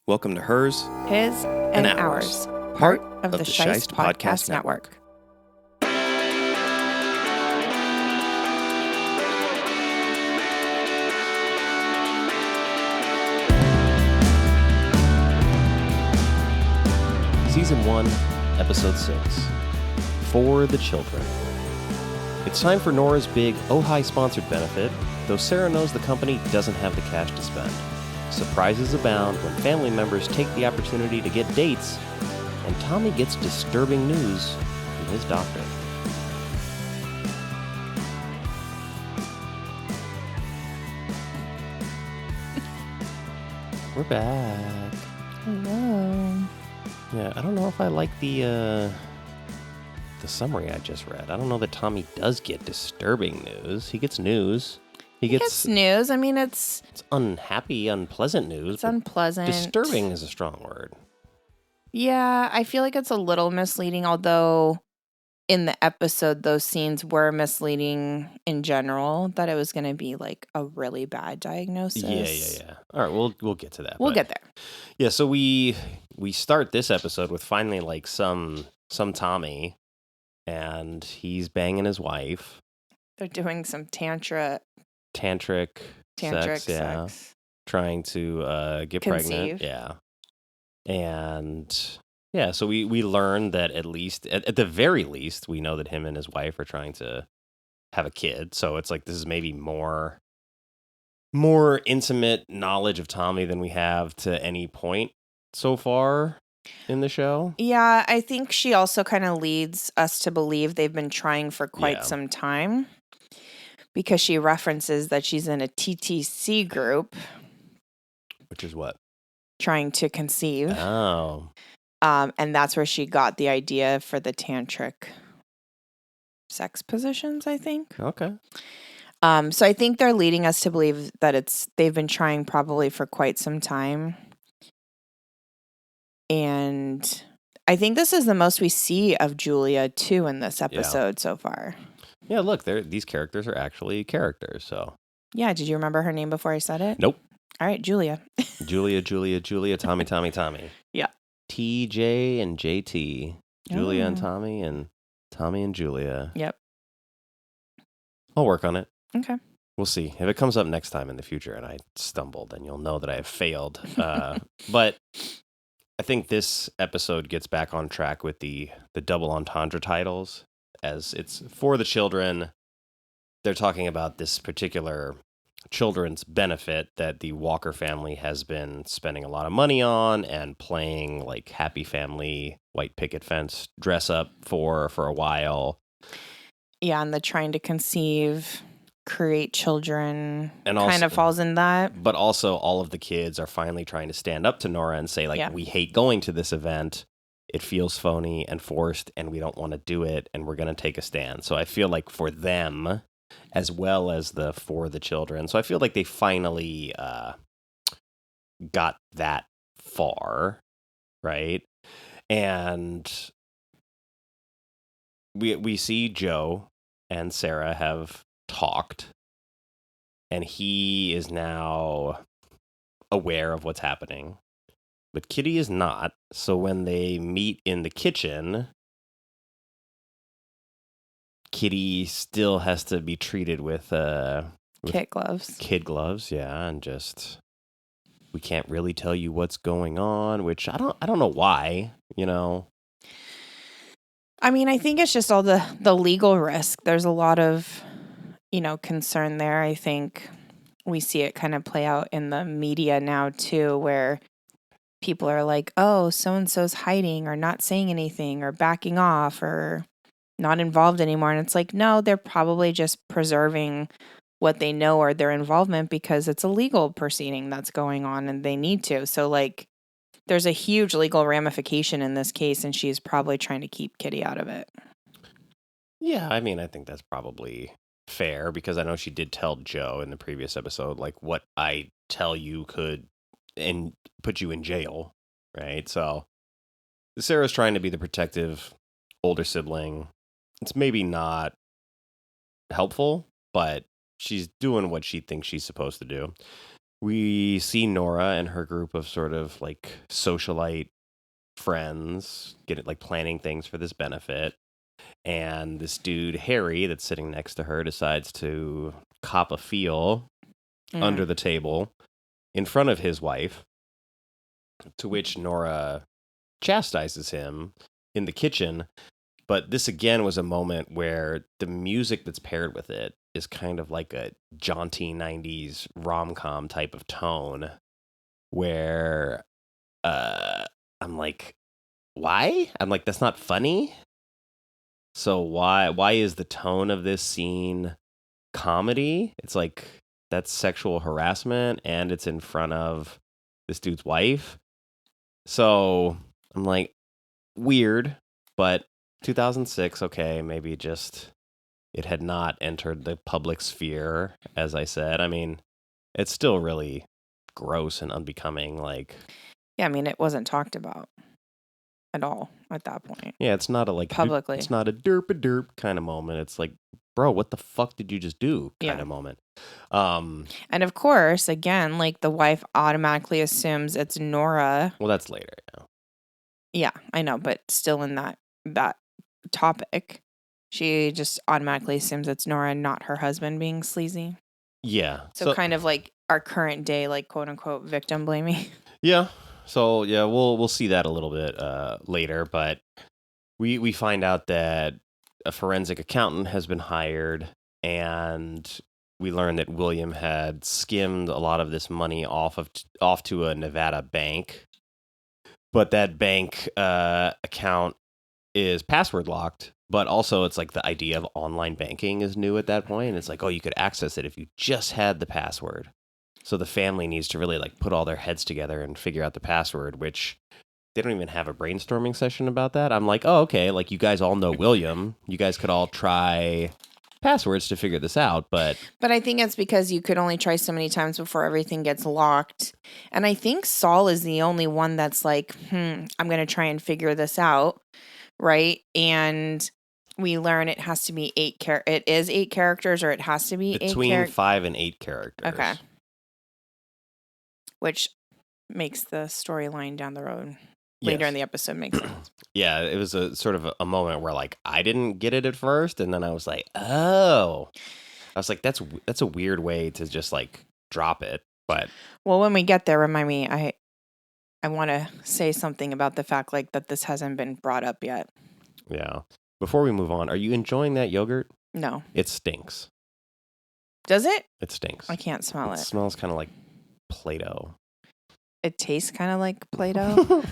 Welcome to Hers, His, and Ours, part of the Scheist Podcast Network. Season 1, Episode 6, For the Children. It's time for Nora's big Ojai sponsored benefit, though Sarah knows the company doesn't have the cash to spend. Surprises abound when family members take the opportunity to get dates, and Tommy gets disturbing news from his doctor. We're back. Hello. Yeah, I don't know if I like the summary I just read. I don't know that Tommy does get disturbing news. He gets news. He gets news. I mean, it's unhappy, unpleasant news. It's unpleasant. Disturbing is a strong word. Yeah, I feel like it's a little misleading, although in the episode, those scenes were misleading in general, that it was going to be like a really bad diagnosis. Yeah. All right, we'll get to that. We'll get there. Yeah, so we start this episode with finally like some Tommy, and he's banging his wife. They're doing some tantric sex. Trying to get pregnant. Yeah. And yeah, so we learn that at least, at the very least, we know that him and his wife are trying to have a kid. So it's like this is maybe more intimate knowledge of Tommy than we have to any point so far in the show. Yeah, I think she also kind of leads us to believe they've been trying for quite some time, because she references that she's in a TTC group. Which is what? Trying to conceive. Oh. And that's where she got the idea for the tantric sex positions, I think. Okay. So I think they're leading us to believe that they've been trying probably for quite some time. And I think this is the most we see of Julia, too, in this episode so far. Yeah, look, these characters are actually characters, so. Yeah, did you remember her name before I said it? Nope. All right, Julia. Julia, Tommy. Yeah. TJ and JT. Julia and Tommy and Julia. Yep. I'll work on it. Okay. We'll see. If it comes up next time in the future and I stumble, then you'll know that I have failed. But I think this episode gets back on track with the double entendre titles, as it's for the children. They're talking about this particular children's benefit that the Walker family has been spending a lot of money on and playing like happy family white picket fence dress up for a while. Yeah, and the trying to conceive, create children and kind of falls in that. But also all of the kids are finally trying to stand up to Nora and say, like, we hate going to this event. It feels phony and forced, and we don't want to do it, and we're going to take a stand. So I feel like for them, as well as for the children, so I feel like they finally got that far, right? And we see Joe and Sarah have talked, and he is now aware of what's happening, but Kitty is not. So when they meet in the kitchen, Kitty still has to be treated with kid gloves. Yeah, and just we can't really tell you what's going on, which I don't know why, you know. I mean, I think it's just all the legal risk. There's a lot of, concern there. I think we see it kind of play out in the media now too, where people are like, oh, so-and-so's hiding or not saying anything or backing off or not involved anymore. And it's like, no, they're probably just preserving what they know or their involvement because it's a legal proceeding that's going on and they need to. So like, there's a huge legal ramification in this case, and she's probably trying to keep Kitty out of it. Yeah, I mean, I think that's probably fair because I know she did tell Joe in the previous episode, like, what I tell you could and put you in jail, right? So Sarah's trying to be the protective older sibling. It's maybe not helpful, but she's doing what she thinks she's supposed to do. We see Nora and her group of sort of like socialite friends planning things for this benefit. And this dude, Harry, that's sitting next to her, decides to cop a feel under the table in front of his wife, to which Nora chastises him in the kitchen. But this again was a moment where the music that's paired with it is kind of like a jaunty 90s rom-com type of tone where I'm like, why? I'm like, that's not funny. So why is the tone of this scene comedy? It's like that's sexual harassment and it's in front of this dude's wife. So I'm like, weird, but 2006, okay, maybe just it had not entered the public sphere, as I said. I mean, it's still really gross and unbecoming. Like, Yeah, I mean, it wasn't talked about at all at that point. yeah, it's not a Publicly. It's not a derp kind of moment. It's like, bro, what the fuck did you just do? Kind of moment. And of course, again, like the wife automatically assumes it's Nora. Well, that's later. Yeah, I know, but still in that topic, she just automatically assumes it's Nora, not her husband being sleazy. Yeah. So kind of like our current day, like quote unquote victim blaming. Yeah. So yeah, we'll see that a little bit later, but we find out that a forensic accountant has been hired, and we learn that William had skimmed a lot of this money off to a Nevada bank, but that bank account is password locked. But also, it's like the idea of online banking is new at that point. It's like, oh, you could access it if you just had the password. So the family needs to really like put all their heads together and figure out the password, which they don't even have a brainstorming session about that. I'm like, oh, okay, like you guys all know William. You guys could all try passwords to figure this out, but I think it's because you could only try so many times before everything gets locked. And I think Saul is the only one that's like, I'm going to try and figure this out, right? And we learn it has to be it is 8 characters, or it has to be between 5 and 8 characters. Okay. Which makes the storyline down the road later in the episode make sense. Yeah, it was a sort of a moment where like I didn't get it at first, and then I was like, oh. I was like, that's a weird way to just like drop it. But well, when we get there, remind me, I want to say something about the fact like that this hasn't been brought up yet. Yeah. Before we move on, are you enjoying that yogurt? No. It stinks. Does it? It stinks. I can't smell it. It smells kind of like Play-Doh. It tastes kind of like Play-Doh.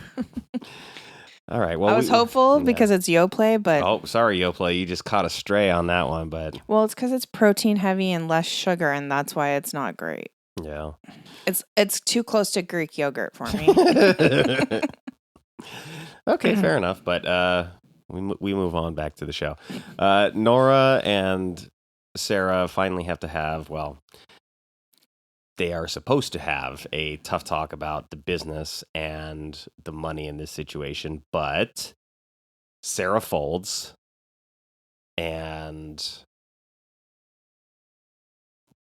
All right. Well, I was hopeful because it's Yoplait, but oh, sorry, Yoplait, you just caught a stray on that one. But well, it's because it's protein heavy and less sugar, and that's why it's not great. Yeah, it's too close to Greek yogurt for me. Okay, fair enough. But we move on back to the show. Nora and Sarah finally have to have, well, they are supposed to have a tough talk about the business and the money in this situation, but Sarah folds, and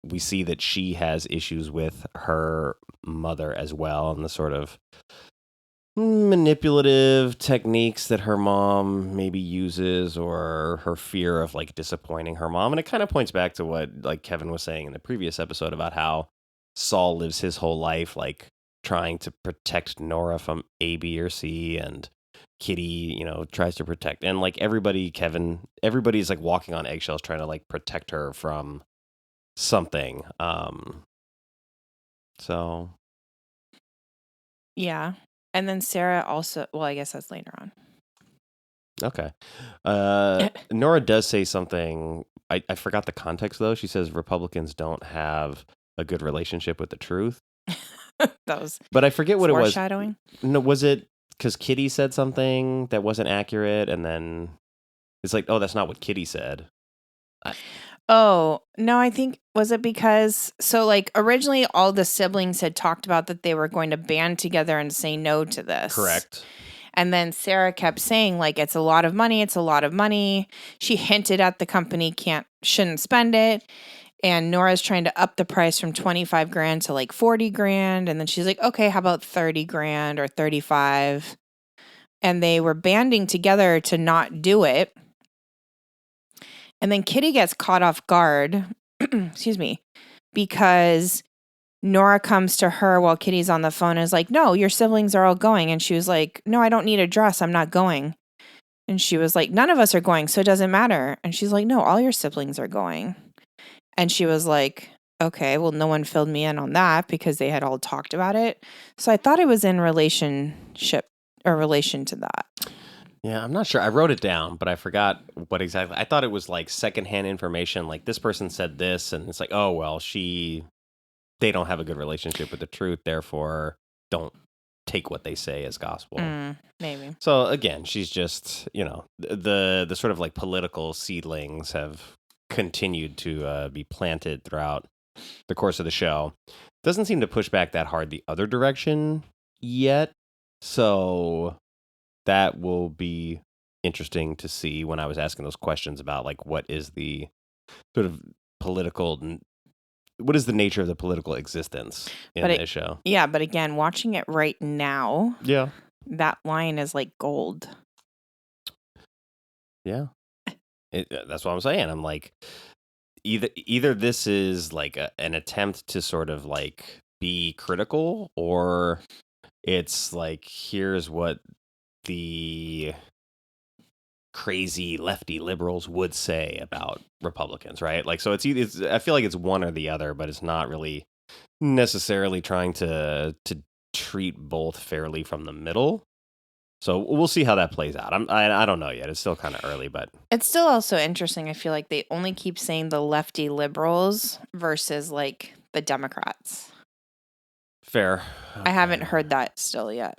we see that she has issues with her mother as well, and the sort of manipulative techniques that her mom maybe uses, or her fear of like disappointing her mom. And it kind of points back to what like Kevin was saying in the previous episode about how Saul lives his whole life like trying to protect Nora from A, B, or C, and Kitty, tries to protect, and like everybody's like walking on eggshells trying to like protect her from something. So yeah. And then Sarah also, well, I guess that's later on. Okay. Nora does say something. I forgot the context though. She says Republicans don't have a good relationship with the truth. But I forget what it was. Foreshadowing? No, was it because Kitty said something that wasn't accurate, and then it's like, oh, that's not what Kitty said. Oh, no, I think, was it because, so like originally all the siblings had talked about that they were going to band together and say no to this. Correct. And then Sarah kept saying like, it's a lot of money. It's a lot of money. She hinted at the company shouldn't spend it. And Nora's trying to up the price from 25 grand to like 40 grand. And then she's like, okay, how about 30 grand or 35? And they were banding together to not do it. And then Kitty gets caught off guard, excuse me, because Nora comes to her while Kitty's on the phone and is like, no, your siblings are all going. And she was like, no, I don't need a dress. I'm not going. And she was like, none of us are going, so it doesn't matter. And she's like, no, all your siblings are going. And she was like, okay, well, no one filled me in on that because they had all talked about it. So I thought it was in relation to that. Yeah, I'm not sure. I wrote it down, but I forgot what exactly. I thought it was like secondhand information. Like this person said this, and it's like, oh, well, they don't have a good relationship with the truth. Therefore, don't take what they say as gospel. Maybe. So again, she's just, the sort of like political seedlings have continued to be planted throughout the course of the show. Doesn't seem to push back that hard the other direction yet. So that will be interesting to see when I was asking those questions about like what is the sort of what is the nature of the political existence in this show? Yeah, but again, watching it right now, that line is like gold. Yeah. That's what I'm saying. I'm like, either this is like an attempt to sort of like be critical, or it's like, here's what the crazy lefty liberals would say about Republicans, right? Like, so it's I feel like it's one or the other, but it's not really necessarily trying to treat both fairly from the middle. So we'll see how that plays out. I don't know yet. It's still kind of early, but it's still also interesting. I feel like they only keep saying the lefty liberals versus like the Democrats. Fair. I haven't heard that still yet.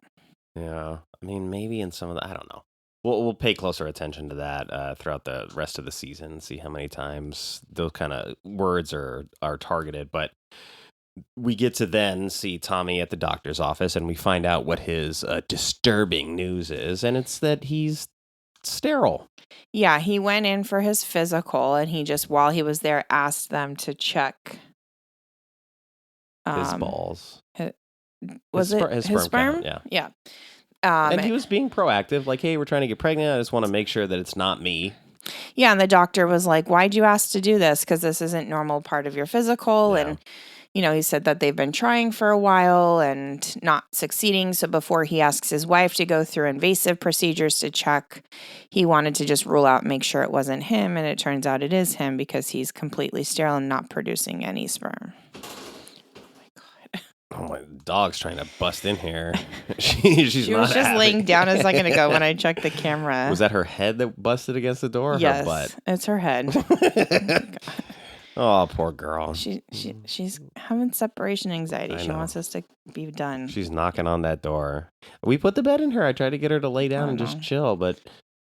Yeah, I mean, maybe in some of the, I don't know. We'll pay closer attention to that throughout the rest of the season. See how many times those kind of words are targeted. But we get to then see Tommy at the doctor's office, and we find out what his disturbing news is, and it's that he's sterile. Yeah, he went in for his physical, and he just, while he was there, asked them to check his balls. His sperm? Count, yeah. And he was being proactive, like, hey, we're trying to get pregnant. I just want to make sure that it's not me. Yeah, and the doctor was like, why'd you ask to do this? Because this isn't normal part of your physical. Yeah. And, he said that they've been trying for a while and not succeeding. So before he asks his wife to go through invasive procedures to check, he wanted to just rule out, make sure it wasn't him. And it turns out it is him because he's completely sterile and not producing any sperm. Oh, my dog's trying to bust in here. She was just laying down a second ago when I checked the camera. Was that her head that busted against the door? Or yes, her butt? It's her head. Oh, poor girl. She's having separation anxiety. She wants us to be done. She's knocking on that door. We put the bed in her. I tried to get her to lay down and just chill, but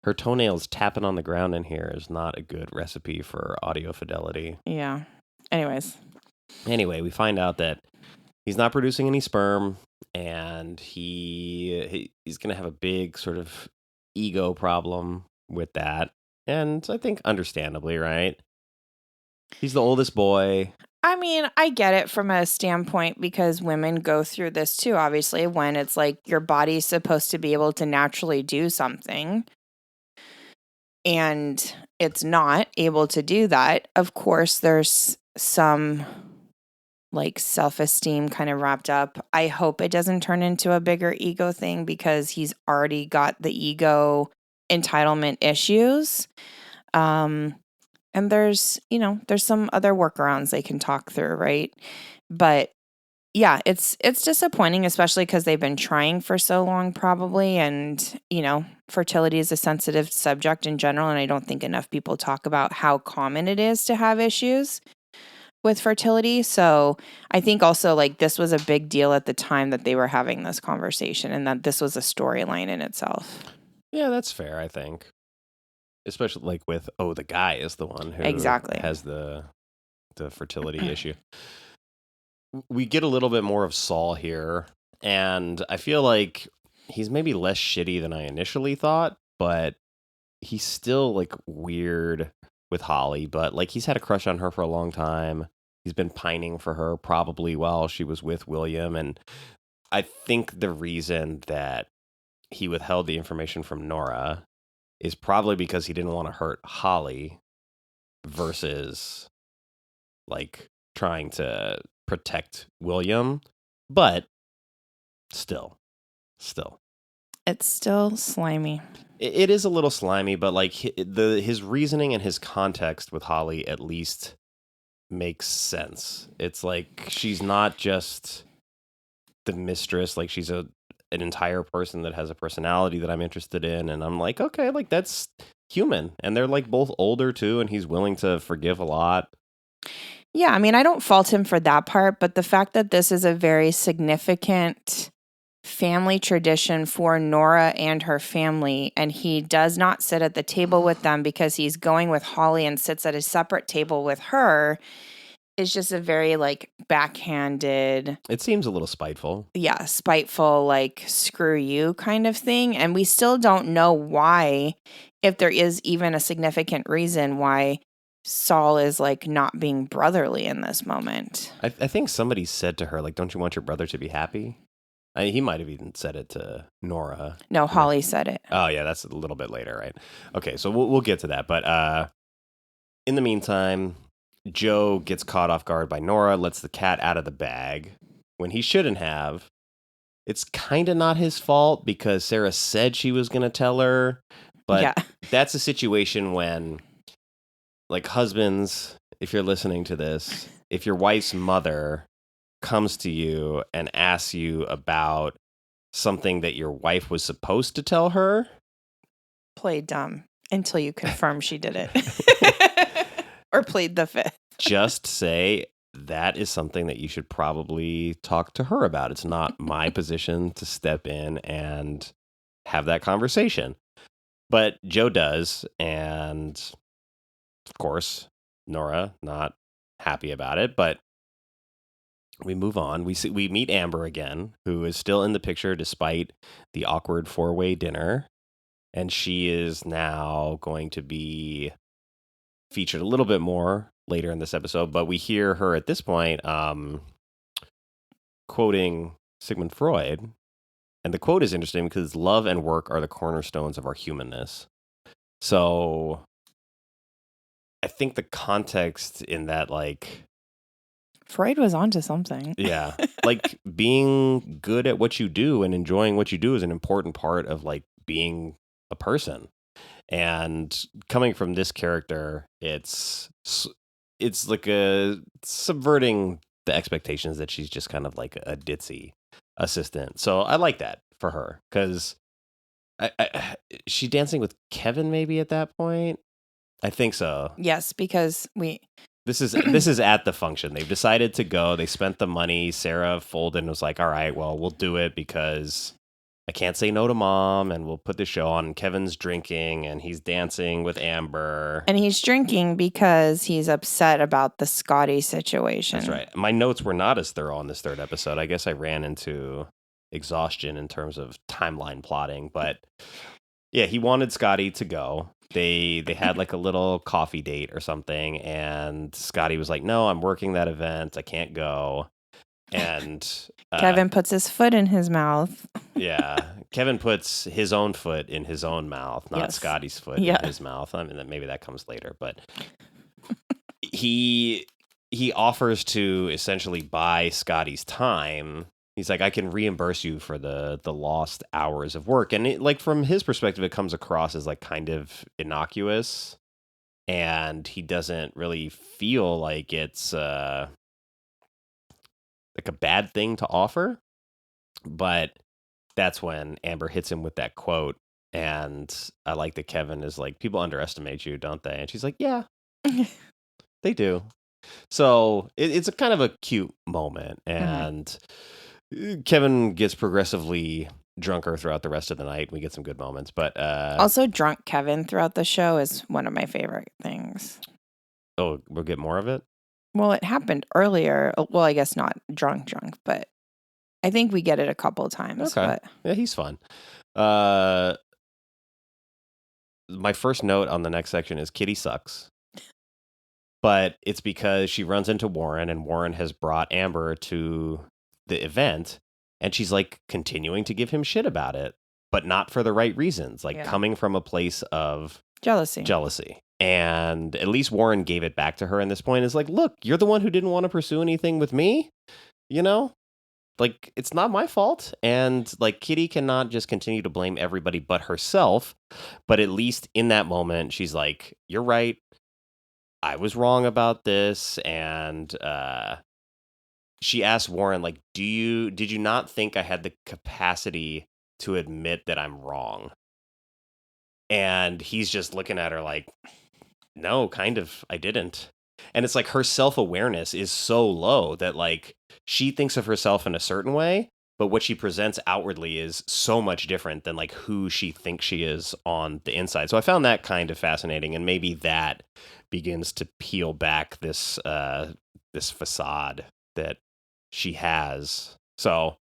her toenails tapping on the ground in here is not a good recipe for audio fidelity. Yeah. Anyway, we find out that he's not producing any sperm, and he's going to have a big sort of ego problem with that. And I think understandably, right? He's the oldest boy. I mean, I get it from a standpoint because women go through this too, obviously, when it's like your body's supposed to be able to naturally do something and it's not able to do that. Of course, there's some like self-esteem kind of wrapped up. I hope it doesn't turn into a bigger ego thing because he's already got the ego entitlement issues. And there's some other workarounds they can talk through, right? But yeah, it's disappointing, especially because they've been trying for so long probably. And, fertility is a sensitive subject in general. And I don't think enough people talk about how common it is to have issues with fertility. So I think also like this was a big deal at the time that they were having this conversation and that this was a storyline in itself. Yeah, that's fair, I think. Especially like with, the guy is the one who has the fertility issue. We get a little bit more of Saul here, and I feel like he's maybe less shitty than I initially thought, but he's still like weird with Holly, but like he's had a crush on her for a long time. He's been pining for her probably while she was with William. And I think the reason that he withheld the information from Nora is probably because he didn't want to hurt Holly versus like trying to protect William. But still. It's still slimy. It is a little slimy, but like his reasoning and his context with Holly at least makes sense. It's like she's not just the mistress, like she's an entire person that has a personality that I'm interested in, and I'm like, okay, like that's human. And they're like both older too, and he's willing to forgive a lot. Yeah, I mean, I don't fault him for that part, but the fact that this is a very significant family tradition for Nora and her family, and he does not sit at the table with them because he's going with Holly and sits at a separate table with her, is just a very like backhanded, It seems a little spiteful. yeah, spiteful, like screw you kind of thing. And we still don't know why, if there is even a significant reason why Saul is like not being brotherly in this moment. I think somebody said to her, like, don't you want your brother to be happy? He might have even said it to Nora. No, Holly said it. Oh, yeah, that's a little bit later, right? Okay, so we'll get to that. But in the meantime, Joe gets caught off guard by Nora, lets the cat out of the bag when he shouldn't have. It's kind of not his fault because Sarah said she was going to tell her. But Yeah. that's a situation when, like, husbands, if you're listening to this, if your wife's mother comes to you and asks you about something that your wife was supposed to tell her, Play dumb until you confirm she did it. Or plead the fifth. just say that is something that you should probably talk to her about. It's not my position to step in and have that conversation. But Joe does, and of course, Nora not happy about it, but we move on. We meet Amber again, who is still in the picture despite the awkward four-way dinner, and she is now going to be featured a little bit more later in this episode. But we hear her at this point quoting Sigmund Freud, and the quote is interesting because love and work are the cornerstones of our humanness. So I think the context in that, like, Freud was onto something. yeah, like being good at what you do and enjoying what you do is an important part of like being a person. And coming from this character, it's like a subverting the expectations that she's just kind of like a ditzy assistant. So I like that for her because she dancing with Kevin maybe at that point. I think so. Yes, because This is at the function. They've decided to go. They spent the money. Sarah folded and was like, all right, well, we'll do it because I can't say no to mom, and we'll put the show on. And Kevin's drinking and he's dancing with Amber. And he's drinking because he's upset about the Scotty situation. That's right. My notes were not as thorough on this third episode. I guess I ran into exhaustion in terms of timeline plotting, but yeah, he wanted Scotty to go. They had like a little coffee date or something, and Scotty was like, no, I'm working that event. I can't go. And Kevin puts his foot in his mouth. Yeah. Kevin puts his own foot in his own mouth, not Yes. Scotty's foot in his mouth. I mean, maybe that comes later, but he offers to essentially buy Scotty's time. He's like, I can reimburse you for the lost hours of work. And it, like, from his perspective, it comes across as like kind of innocuous, and he doesn't really feel like it's like a bad thing to offer. But that's when Amber hits him with that quote. And I like that Kevin is like, people underestimate you, don't they? And she's like, yeah, they do. So it's a kind of a cute moment. And Kevin gets progressively drunker throughout the rest of the night. We get some good moments. But also, drunk Kevin throughout the show is one of my favorite things. Oh, we'll get more of it? Well, it happened earlier. Well, I guess not drunk, but I think we get it a couple of times. Okay. But Yeah, he's fun. My first note on the next section is Kitty sucks. But it's because she runs into Warren, and Warren has brought Amber to the event, and she's like continuing to give him shit about it, but not for the right reasons, like coming from a place of jealousy. And at least Warren gave it back to her in this point. Is like, look, you're the one who didn't want to pursue anything with me, you know? Like, it's not my fault. And like, Kitty cannot just continue to blame everybody but herself. But at least in that moment, she's like, you're right. I was wrong about this. And she asked Warren, like, did you not think I had the capacity to admit that I'm wrong? And he's just looking at her like, no, kind of, I didn't. And it's like her self-awareness is so low that like she thinks of herself in a certain way, but what she presents outwardly is so much different than like who she thinks she is on the inside. So I found that kind of fascinating, and maybe that begins to peel back this this facade that she has. So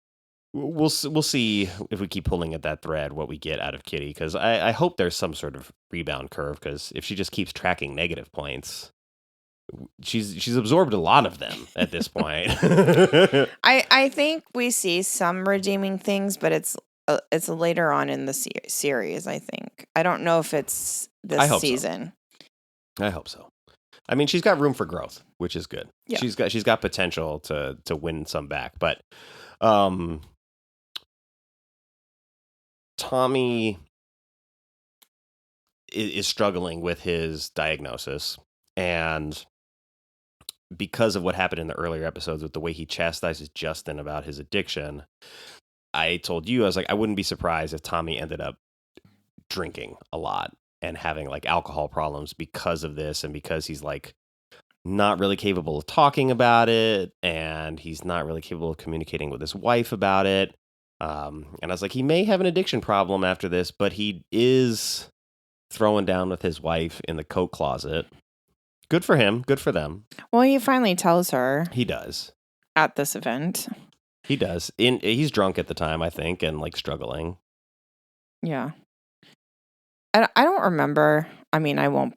we'll see if we keep pulling at that thread what we get out of Kitty, because I hope there's some sort of rebound curve, because if she just keeps tracking negative points, she's absorbed a lot of them at this point. I think we see some redeeming things, but it's later on in the series. I think I don't know if it's this season. I hope so. I mean, she's got room for growth, which is good. Yeah. She's got potential to win some back, but Tommy is struggling with his diagnosis, and because of what happened in the earlier episodes with the way he chastises Justin about his addiction, I told you, I was like, I wouldn't be surprised if Tommy ended up drinking a lot and having like alcohol problems because of this, and because he's like not really capable of talking about it, and he's not really capable of communicating with his wife about it. And I was like, he may have an addiction problem after this, but he is throwing down with his wife in the coat closet. Good for him. Good for them. Well, he finally tells her. He does. At this event. He does. He's drunk at the time, I think, and like struggling. Yeah. I don't remember. I mean, I won't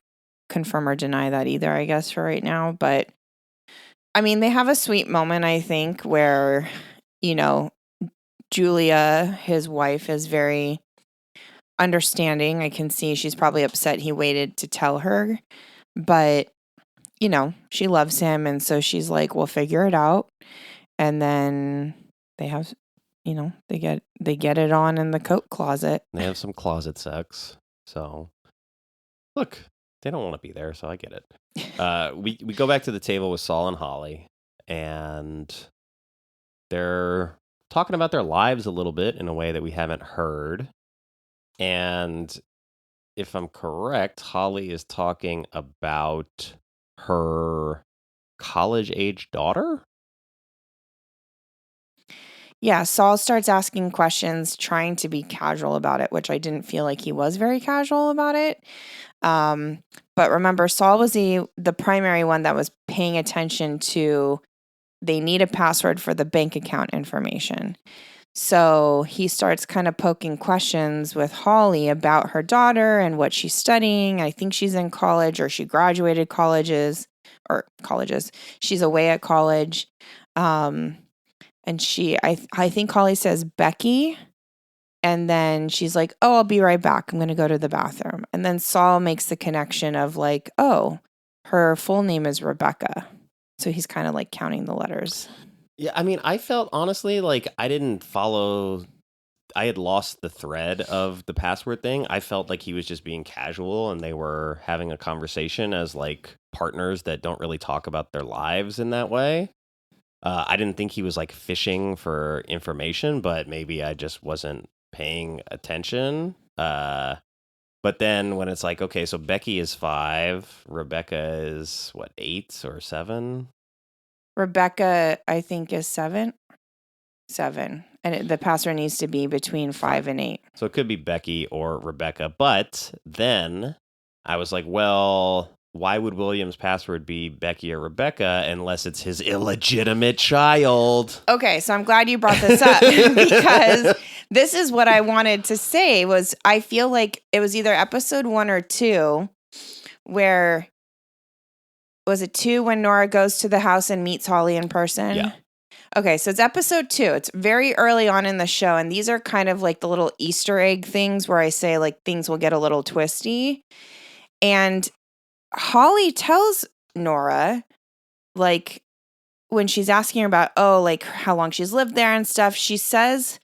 confirm or deny that either, I guess, for right now. But, I mean, they have a sweet moment, I think, where, you know, Julia, his wife, is very understanding. I can see she's probably upset he waited to tell her. But, you know, she loves him. And so she's like, we'll figure it out. And then they have, you know, they get it on in the coat closet. They have some closet sex. So, look, they don't want to be there, so I get it. We go back to the table with Saul and Holly, and they're talking about their lives a little bit in a way that we haven't heard. And if I'm correct, Holly is talking about her college-age daughter? Yeah, Saul starts asking questions, trying to be casual about it, which I didn't feel like he was very casual about it. But remember, Saul was the primary one that was paying attention to, they need a password for the bank account information. So he starts kind of poking questions with Holly about her daughter and what she's studying. I think she's in college, or she graduated colleges. She's away at college. And I think Holly says Becky, and then she's like, oh, I'll be right back. I'm going to go to the bathroom. And then Saul makes the connection of like, oh, her full name is Rebecca. So he's kind of like counting the letters. Yeah, I mean, I felt honestly like I didn't follow. I had lost the thread of the password thing. I felt like he was just being casual, and they were having a conversation as like partners that don't really talk about their lives in that way. I didn't think he was like fishing for information, but maybe I just wasn't paying attention. But then when it's like, okay, so Becky is 5, Rebecca is what, 8 or 7? Rebecca, I think, is 7. And the password needs to be between 5 and 8. So it could be Becky or Rebecca. But then I was like, well, why would William's password be Becky or Rebecca unless it's his illegitimate child? Okay, so I'm glad you brought this up because this is what I wanted to say was I feel like it was either episode 1 or 2 where was it 2 when Nora goes to the house and meets Holly in person? Yeah. Okay, so it's episode 2. It's very early on in the show, and these are kind of like the little Easter egg things where I say like things will get a little twisty. And Holly tells Nora, like, when she's asking her about, like how long she's lived there and stuff, she says,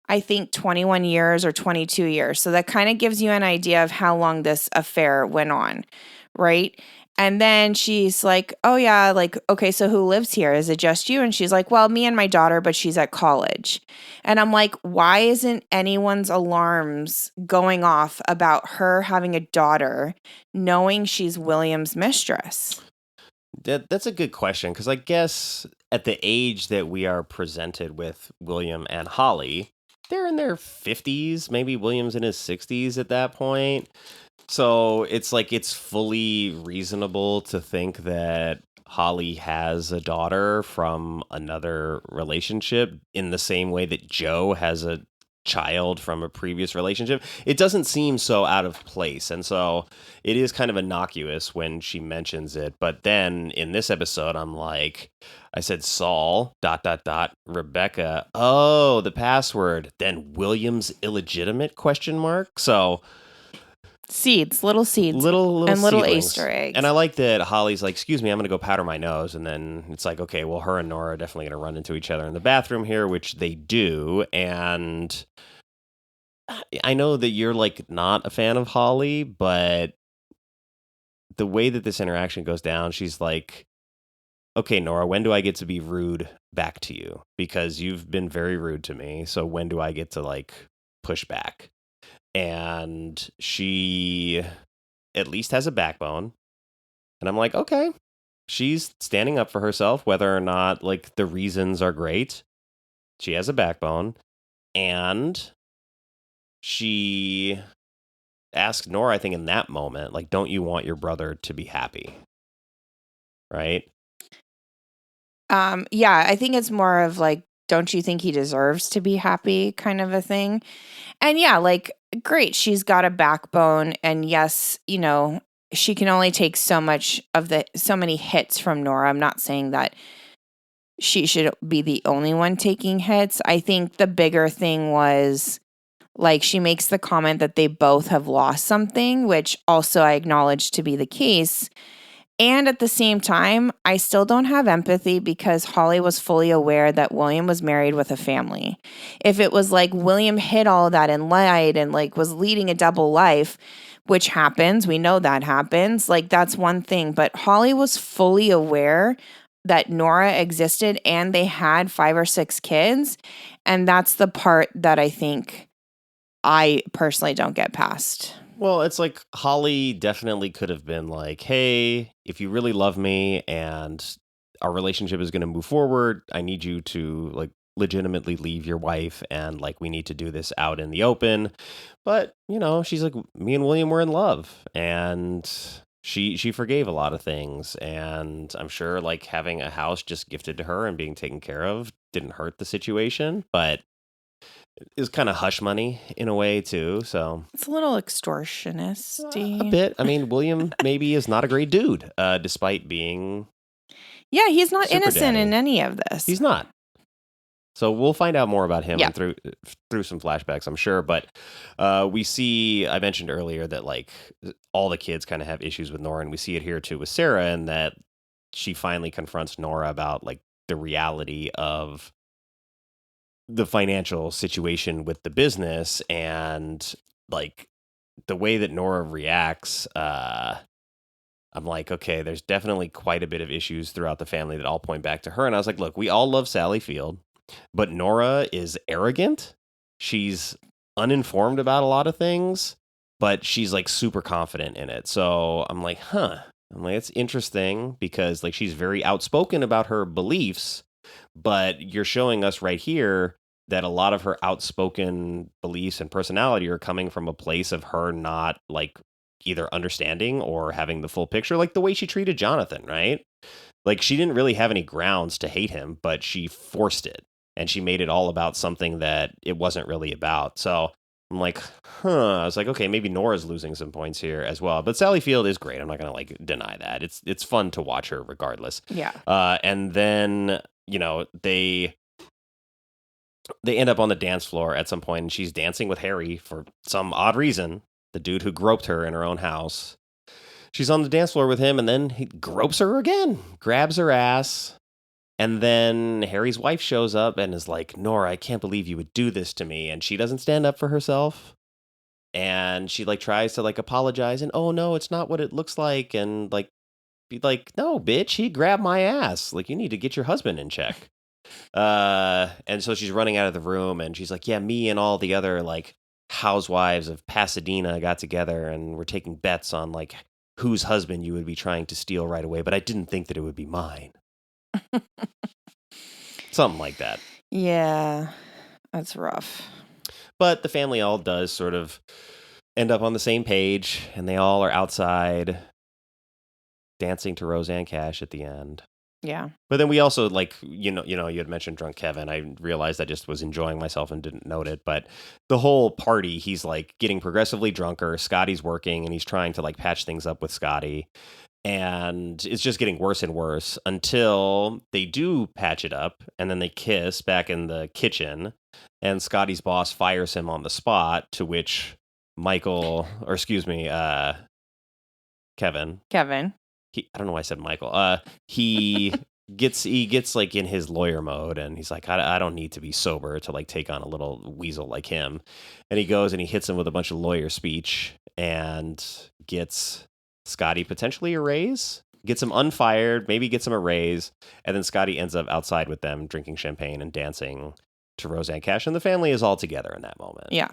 I think 21 years or 22 years. So that kind of gives you an idea of how long this affair went on, right? And then she's like, oh yeah, like, okay, so who lives here? Is it just you? And she's like, well, me and my daughter, but she's at college. And I'm like, why isn't anyone's alarms going off about her having a daughter, knowing she's William's mistress? That's a good question, because I guess at the age that we are presented with William and Holly, they're in their 50s, maybe William's in his 60s at that point. So it's like it's fully reasonable to think that Holly has a daughter from another relationship in the same way that Joe has a child from a previous relationship. It doesn't seem so out of place. And so it is kind of innocuous when she mentions it. But then in this episode, I'm like, I said Saul, ... Rebecca. Oh, the password. Then William's illegitimate ? So Seeds, little seeds, little and little seedlings. Easter eggs. And I like that Holly's like, excuse me, I'm going to go powder my nose. And then it's like, okay, well, her and Nora are definitely going to run into each other in the bathroom here, which they do. And I know that you're like not a fan of Holly, but the way that this interaction goes down, she's like, okay, Nora, when do I get to be rude back to you? Because you've been very rude to me. So when do I get to like push back? And she at least has a backbone. And I'm like, okay, she's standing up for herself, whether or not like the reasons are great. She has a backbone. And she asked Nora, I think in that moment, like, don't you want your brother to be happy? Right? Yeah, I think it's more of like, don't you think he deserves to be happy kind of a thing. And yeah, like, great, she's got a backbone. And yes, you know, she can only take so many hits from Nora. I'm not saying that she should be the only one taking hits. I think the bigger thing was, like, she makes the comment that they both have lost something, which also I acknowledge to be the case. And at the same time, I still don't have empathy because Holly was fully aware that William was married with a family. If it was like William hid all of that and lied and like was leading a double life, which happens, we know that happens, like that's one thing. But Holly was fully aware that Nora existed and they had 5 or 6 kids. And that's the part that I think I personally don't get past. Well, it's like Holly definitely could have been like, hey, if you really love me and our relationship is going to move forward, I need you to like legitimately leave your wife and like we need to do this out in the open. But, you know, she's like, me and William were in love and she forgave a lot of things. And I'm sure like having a house just gifted to her and being taken care of didn't hurt the situation, but it was kind of hush money in a way too. So It's a little extortionist-y. a bit. I mean, William maybe is not a great dude, despite being Yeah, he's not Super innocent daddy. in any of this. he's not. So we'll find out more about him Yeah. through some flashbacks, I'm sure. But we see, I mentioned earlier that like all the kids kind of have issues with Nora, and we see it here too with Sarah, and that she finally confronts Nora about like the reality of the financial situation with the business, and like the way that Nora reacts. I'm like, okay, there's definitely quite a bit of issues throughout the family that all point back to her. And I was like, look, we all love Sally Field, but Nora is arrogant. She's uninformed about a lot of things, but she's like super confident in it. So I'm like, it's interesting because like she's very outspoken about her beliefs, but you're showing us right here that a lot of her outspoken beliefs and personality are coming from a place of her not like either understanding or having the full picture, like the way she treated Jonathan, right? Like she didn't really have any grounds to hate him, but she forced it and she made it all about something that it wasn't really about. So I'm like, I was like, okay, maybe Nora's losing some points here as well. But Sally Field is great. I'm not gonna like deny that. It's fun to watch her regardless. Yeah. And then they end up on the dance floor at some point, and she's dancing with Harry for some odd reason. The dude who groped her in her own house. She's on the dance floor with him, and then he gropes her again, grabs her ass. And then Harry's wife shows up and is like, Nora, I can't believe you would do this to me. And she doesn't stand up for herself. And she like tries to like apologize and, oh no, it's not what it looks like. And like, be like, no, bitch, he grabbed my ass. Like, you need to get your husband in check. And so she's running out of the room and she's like, yeah, me and all the other like housewives of Pasadena got together and we're taking bets on like whose husband you would be trying to steal right away. But I didn't think that it would be mine. Something like that. Yeah, that's rough. But the family all does sort of end up on the same page, and they all are outside dancing to Roseanne Cash at the end. Yeah. But then we also, like, you had mentioned Drunk Kevin. I realized I just was enjoying myself and didn't note it. But the whole party, he's, like, getting progressively drunker. Scotty's working, and he's trying to, like, patch things up with Scotty. And it's just getting worse and worse until they do patch it up, and then they kiss back in the kitchen, and Scotty's boss fires him on the spot, to which Kevin. I don't know why I said Michael. He gets like in his lawyer mode, and he's like, I don't need to be sober to like take on a little weasel like him. And he goes and he hits him with a bunch of lawyer speech and gets Scotty potentially a raise, gets him unfired, maybe gets him a raise, and then Scotty ends up outside with them drinking champagne and dancing to Roseanne Cash, and the family is all together in that moment. Yeah.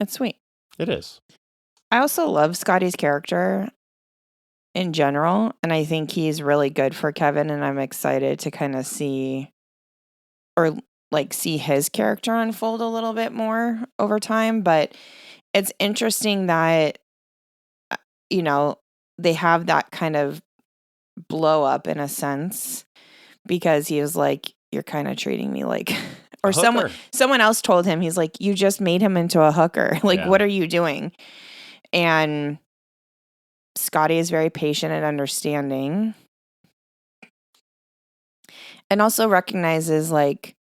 It's sweet. It is. I also love Scotty's character in general, and I think he's really good for Kevin, and I'm excited to kind of see his character unfold a little bit more over time. But it's interesting that they have that kind of blow up in a sense, because he was like, you're kind of treating me like, or someone else told him, he's like, you just made him into a hooker. Like, What are you doing? And Scotty is very patient and understanding, and also recognizes like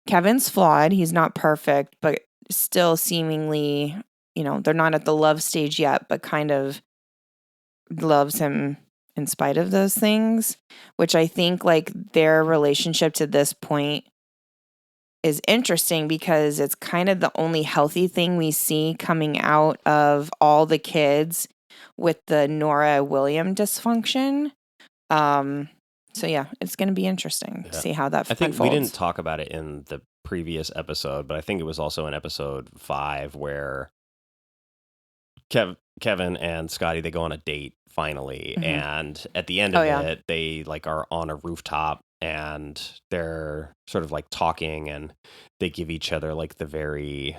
Kevin's flawed. He's not perfect, but still seemingly, they're not at the love stage yet, but kind of loves him in spite of those things, which I think like their relationship to this point is interesting, because it's kind of the only healthy thing we see coming out of all the kids with the Nora William dysfunction. So yeah, it's going to be interesting to see how that I think unfolds. We didn't talk about it in the previous episode, but I think it was also in episode 5 where Kevin and Scotty, they go on a date finally, and at the end of it, they like are on a rooftop and they're sort of like talking, and they give each other like the very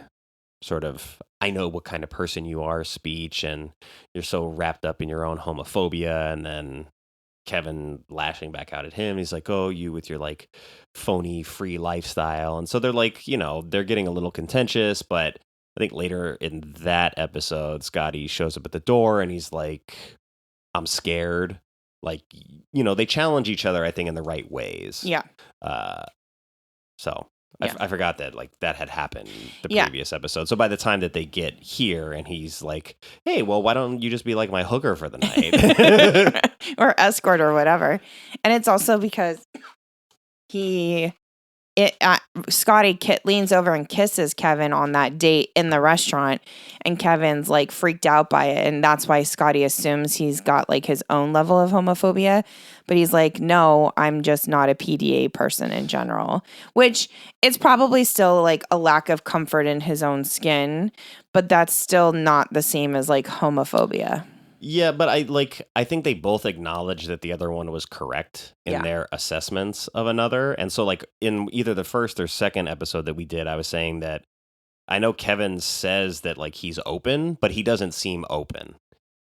sort of, I know what kind of person you are speech, and you're so wrapped up in your own homophobia. And then Kevin lashing back out at him. He's like, oh, you with your like phony free lifestyle. And so they're like, they're getting a little contentious, but I think later in that episode, Scotty shows up at the door and he's like, I'm scared. Like, they challenge each other, I think, in the right ways. Yeah. So I forgot that like that had happened the previous episode. So by the time that they get here and he's like, hey, well, why don't you just be like my hooker for the night? Or escort or whatever. And it's also because Scotty leans over and kisses Kevin on that date in the restaurant, and Kevin's like freaked out by it, and that's why Scotty assumes he's got like his own level of homophobia, but he's like, no, I'm just not a PDA person in general, which it's probably still like a lack of comfort in his own skin, but that's still not the same as like homophobia. Yeah, but I think they both acknowledge that the other one was correct in their assessments of another. And so like in either the first or second episode that we did, I was saying that I know Kevin says that like he's open, but he doesn't seem open.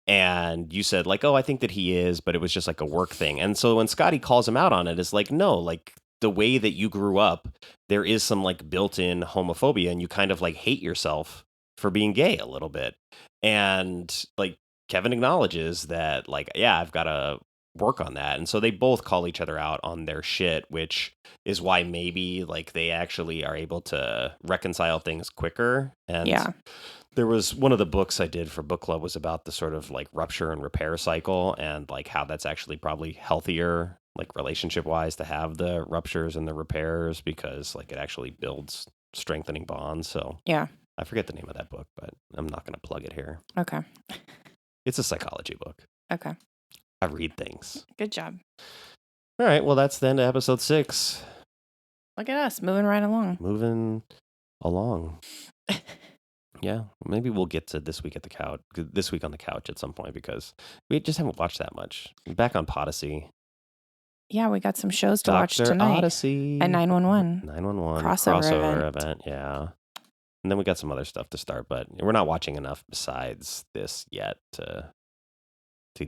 And you said like, oh, I think that he is, but it was just like a work thing. And so when Scotty calls him out on it, it's like, no, like the way that you grew up, there is some like built-in homophobia, and you kind of like hate yourself for being gay a little bit. And like Kevin acknowledges that, like, yeah, I've got to work on that. And so they both call each other out on their shit, which is why maybe like they actually are able to reconcile things quicker. And Yeah. there was one of the books I did for book club was about the sort of like rupture and repair cycle, and like how that's actually probably healthier, like relationship wise, to have the ruptures and the repairs, because like it actually builds strengthening bonds. So Yeah. I forget the name of that book, but I'm not going to plug it here. Okay. It's a psychology book. Okay. I read things. Good job. All right. Well, that's the end of episode 6. Look at us moving right along. Moving along. Yeah. Maybe we'll get to this week on the couch at some point, because we just haven't watched that much. Back on Podyssey. Yeah, we got some shows to watch Dr. tonight. Odyssey. And 911. 911. Crossover event. Yeah. And then we got some other stuff to start, but we're not watching enough besides this yet to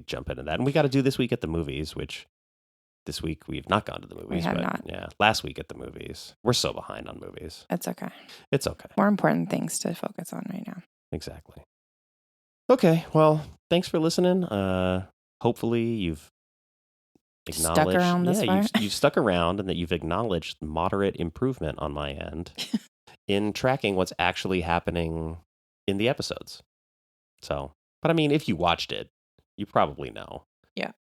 jump into that. And we got to do this week at the movies, which this week we've not gone to the movies. We have but not. Yeah, last week at the movies. We're so behind on movies. It's okay. It's okay. More important things to focus on right now. Exactly. Okay, well, thanks for listening. Hopefully you've acknowledged, Stuck around this far? you've stuck around, and that you've acknowledged moderate improvement on my end in tracking what's actually happening in the episodes. So, but I mean, if you watched it, you probably know. Yeah.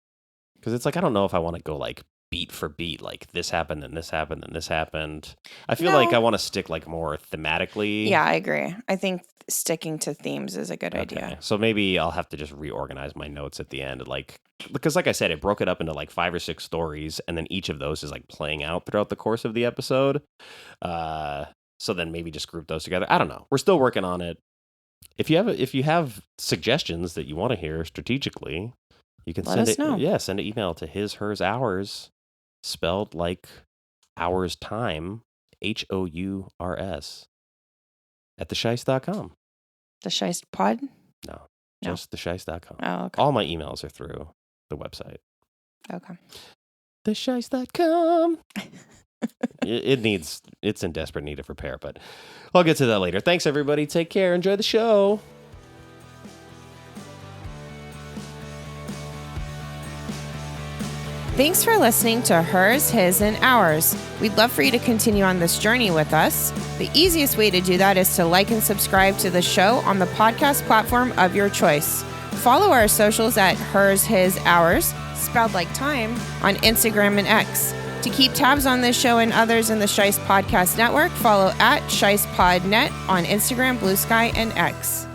Because it's like, I don't know if I want to go like beat for beat, like this happened and this happened and this happened. I feel like I want to stick like more thematically. Yeah, I agree. I think sticking to themes is a good idea. So maybe I'll have to just reorganize my notes at the end. Like, because like I said, it broke it up into like 5 or 6 stories, and then each of those is like playing out throughout the course of the episode. So then maybe just group those together. I don't know. We're still working on it. If you have suggestions that you want to hear strategically, you can Let send us know. Yeah, send an email to his, hers, ours, spelled like hours time, HOURS, at thesheist.com. The Scheist Pod? No, just thesheist.com. Oh, okay. All my emails are through the website. Okay. Thesheist.com. It's in desperate need of repair, but I'll get to that later. Thanks, everybody. Take care. Enjoy the show. Thanks for listening to Hers, His, and Ours. We'd love for you to continue on this journey with us. The easiest way to do that is to like and subscribe to the show on the podcast platform of your choice. Follow our socials at Hers, His, Ours, spelled like time, on Instagram and X. To keep tabs on this show and others in the Scheist Podcast Network, follow at ScheistPodNet on Instagram, Blue Sky, and X.